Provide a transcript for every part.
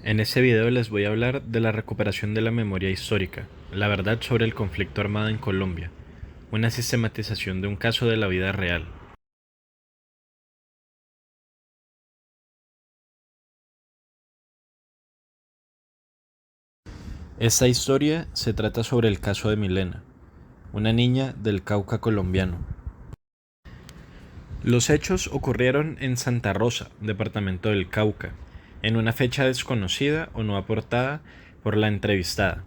En este video les voy a hablar de la recuperación de la memoria histórica, la verdad sobre el conflicto armado en Colombia, una sistematización de un caso de la vida real. Esta historia se trata sobre el caso de Milena, una niña del Cauca colombiano. Los hechos ocurrieron en Santa Rosa, departamento del Cauca, en una fecha desconocida o no aportada por la entrevistada.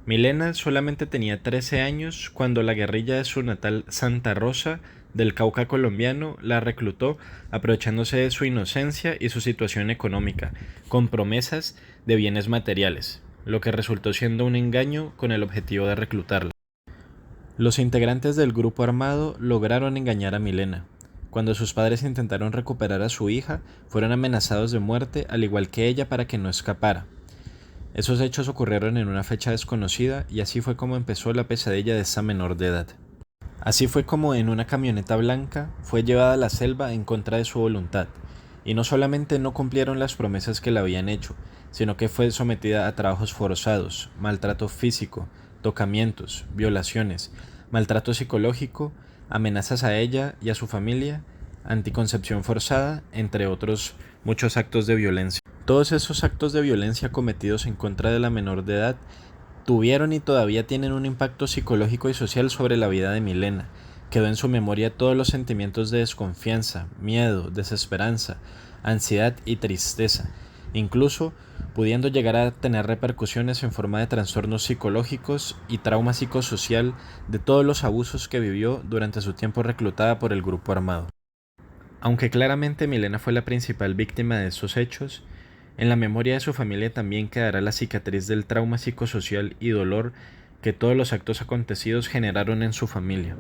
Milena solamente tenía 13 años cuando la guerrilla de su natal Santa Rosa del Cauca colombiano la reclutó aprovechándose de su inocencia y su situación económica, con promesas de bienes materiales, lo que resultó siendo un engaño con el objetivo de reclutarla. Los integrantes del grupo armado lograron engañar a Milena. Cuando sus padres intentaron recuperar a su hija, fueron amenazados de muerte al igual que ella para que no escapara. Esos hechos ocurrieron en una fecha desconocida y así fue como empezó la pesadilla de esa menor de edad. Así fue como en una camioneta blanca fue llevada a la selva en contra de su voluntad, y no solamente no cumplieron las promesas que le habían hecho, sino que fue sometida a trabajos forzados, maltrato físico, tocamientos, violaciones, maltrato psicológico, amenazas a ella y a su familia, anticoncepción forzada, entre otros muchos actos de violencia. Todos esos actos de violencia cometidos en contra de la menor de edad tuvieron y todavía tienen un impacto psicológico y social sobre la vida de Milena. Quedó en su memoria todos los sentimientos de desconfianza, miedo, desesperanza, ansiedad y tristeza, incluso pudiendo llegar a tener repercusiones en forma de trastornos psicológicos y trauma psicosocial de todos los abusos que vivió durante su tiempo reclutada por el grupo armado. Aunque claramente Milena fue la principal víctima de estos hechos, en la memoria de su familia también quedará la cicatriz del trauma psicosocial y dolor que todos los actos acontecidos generaron en su familia.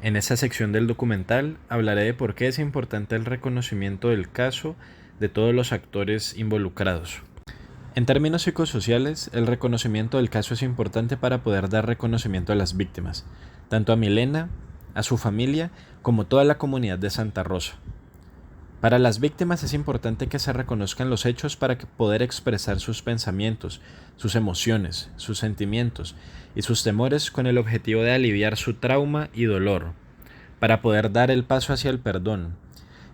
En esta sección del documental hablaré de por qué es importante el reconocimiento del caso de todos los actores involucrados. En términos psicosociales, el reconocimiento del caso es importante para poder dar reconocimiento a las víctimas, tanto a Milena, a su familia, como toda la comunidad de Santa Rosa. Para las víctimas es importante que se reconozcan los hechos para poder expresar sus pensamientos, sus emociones, sus sentimientos y sus temores con el objetivo de aliviar su trauma y dolor, para poder dar el paso hacia el perdón,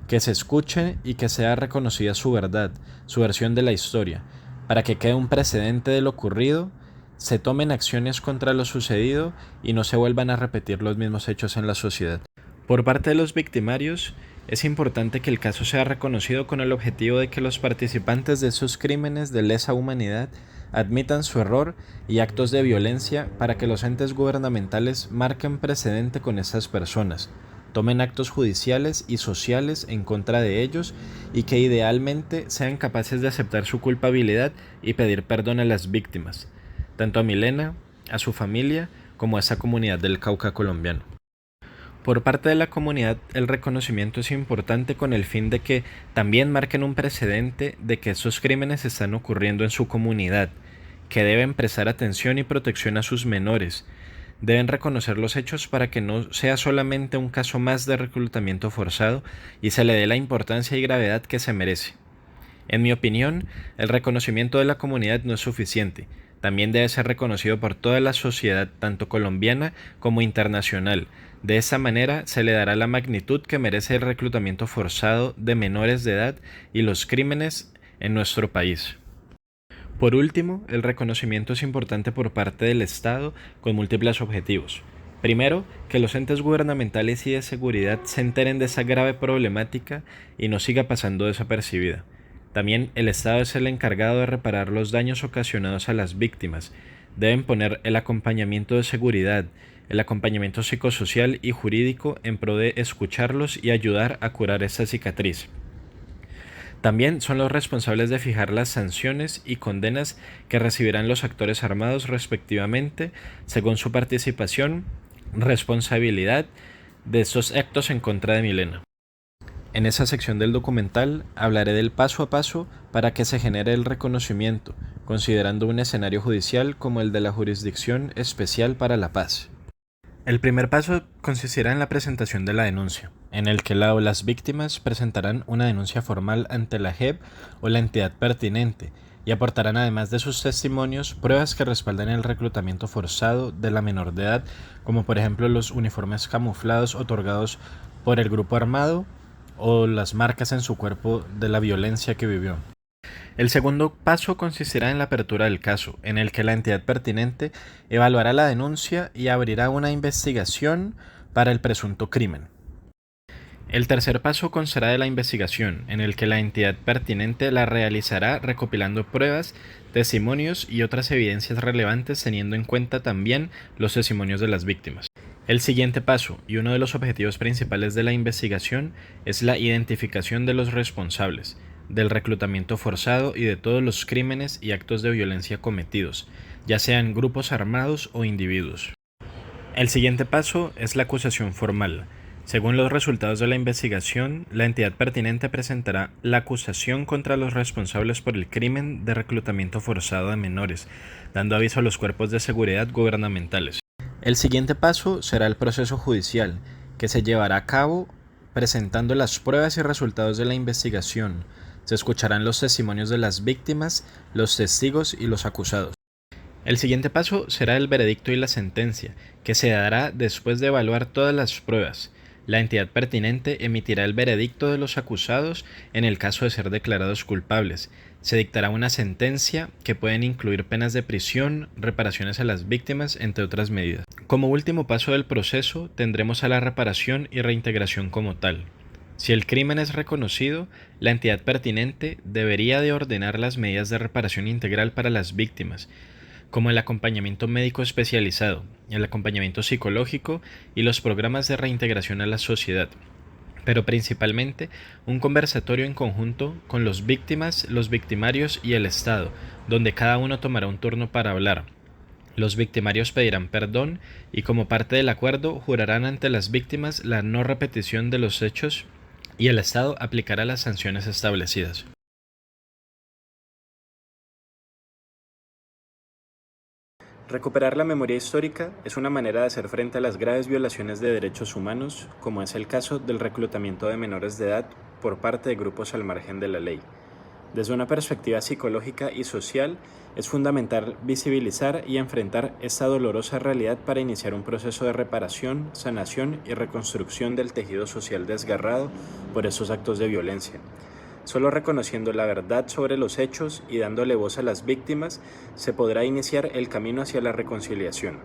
que se escuche y que sea reconocida su verdad, su versión de la historia, para que quede un precedente de lo ocurrido, se tomen acciones contra lo sucedido y no se vuelvan a repetir los mismos hechos en la sociedad. Por parte de los victimarios, es importante que el caso sea reconocido con el objetivo de que los participantes de esos crímenes de lesa humanidad admitan su error y actos de violencia para que los entes gubernamentales marquen precedente con esas personas, tomen actos judiciales y sociales en contra de ellos y que idealmente sean capaces de aceptar su culpabilidad y pedir perdón a las víctimas, tanto a Milena, a su familia, como a esa comunidad del Cauca colombiano. Por parte de la comunidad, el reconocimiento es importante con el fin de que también marquen un precedente de que esos crímenes están ocurriendo en su comunidad, que deben prestar atención y protección a sus menores. Deben reconocer los hechos para que no sea solamente un caso más de reclutamiento forzado y se le dé la importancia y gravedad que se merece. En mi opinión, el reconocimiento de la comunidad no es suficiente. También debe ser reconocido por toda la sociedad, tanto colombiana como internacional. De esa manera se le dará la magnitud que merece el reclutamiento forzado de menores de edad y los crímenes en nuestro país. Por último, el reconocimiento es importante por parte del Estado con múltiples objetivos. Primero, que los entes gubernamentales y de seguridad se enteren de esa grave problemática y no siga pasando desapercibida. También el Estado es el encargado de reparar los daños ocasionados a las víctimas. Deben poner el acompañamiento de seguridad, el acompañamiento psicosocial y jurídico en pro de escucharlos y ayudar a curar esta cicatriz. También son los responsables de fijar las sanciones y condenas que recibirán los actores armados respectivamente según su participación, responsabilidad de estos actos en contra de Milena. En esa sección del documental hablaré del paso a paso para que se genere el reconocimiento, considerando un escenario judicial como el de la Jurisdicción Especial para la Paz. El primer paso consistirá en la presentación de la denuncia, en el que las víctimas presentarán una denuncia formal ante la JEP o la entidad pertinente, y aportarán además de sus testimonios pruebas que respaldan el reclutamiento forzado de la menor de edad, como por ejemplo los uniformes camuflados otorgados por el grupo armado o las marcas en su cuerpo de la violencia que vivió. El segundo paso consistirá en la apertura del caso, en el que la entidad pertinente evaluará la denuncia y abrirá una investigación para el presunto crimen. El tercer paso constará de la investigación, en el que la entidad pertinente la realizará recopilando pruebas, testimonios y otras evidencias relevantes, teniendo en cuenta también los testimonios de las víctimas. El siguiente paso, y uno de los objetivos principales de la investigación, es la identificación de los responsables del reclutamiento forzado y de todos los crímenes y actos de violencia cometidos, ya sean grupos armados o individuos. El siguiente paso es la acusación formal. Según los resultados de la investigación, la entidad pertinente presentará la acusación contra los responsables por el crimen de reclutamiento forzado de menores, dando aviso a los cuerpos de seguridad gubernamentales. El siguiente paso será el proceso judicial, que se llevará a cabo presentando las pruebas y resultados de la investigación. Se escucharán los testimonios de las víctimas, los testigos y los acusados. El siguiente paso será el veredicto y la sentencia, que se dará después de evaluar todas las pruebas. La entidad pertinente emitirá el veredicto de los acusados en el caso de ser declarados culpables. Se dictará una sentencia que pueden incluir penas de prisión, reparaciones a las víctimas, entre otras medidas. Como último paso del proceso, tendremos a la reparación y reintegración como tal. Si el crimen es reconocido, la entidad pertinente debería de ordenar las medidas de reparación integral para las víctimas, como el acompañamiento médico especializado, el acompañamiento psicológico y los programas de reintegración a la sociedad, pero principalmente un conversatorio en conjunto con las víctimas, los victimarios y el Estado, donde cada uno tomará un turno para hablar. Los victimarios pedirán perdón y, como parte del acuerdo, jurarán ante las víctimas la no repetición de los hechos y el Estado aplicará las sanciones establecidas. Recuperar la memoria histórica es una manera de hacer frente a las graves violaciones de derechos humanos, como es el caso del reclutamiento de menores de edad por parte de grupos al margen de la ley. Desde una perspectiva psicológica y social, es fundamental visibilizar y enfrentar esta dolorosa realidad para iniciar un proceso de reparación, sanación y reconstrucción del tejido social desgarrado por estos actos de violencia. Solo reconociendo la verdad sobre los hechos y dándole voz a las víctimas, se podrá iniciar el camino hacia la reconciliación.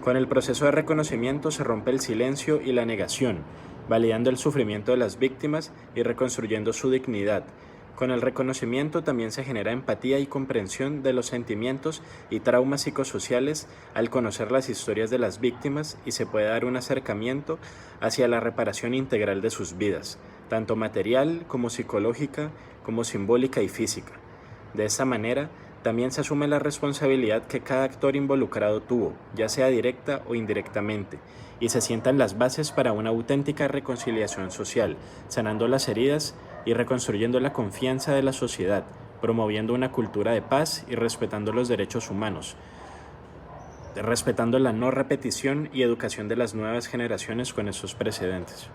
Con el proceso de reconocimiento se rompe el silencio y la negación, validando el sufrimiento de las víctimas y reconstruyendo su dignidad. Con el reconocimiento también se genera empatía y comprensión de los sentimientos y traumas psicosociales al conocer las historias de las víctimas, y se puede dar un acercamiento hacia la reparación integral de sus vidas, tanto material como psicológica, como simbólica y física. De esta manera, también se asume la responsabilidad que cada actor involucrado tuvo, ya sea directa o indirectamente, y se sientan las bases para una auténtica reconciliación social, sanando las heridas y reconstruyendo la confianza de la sociedad, promoviendo una cultura de paz y respetando los derechos humanos, respetando la no repetición y educación de las nuevas generaciones con esos precedentes.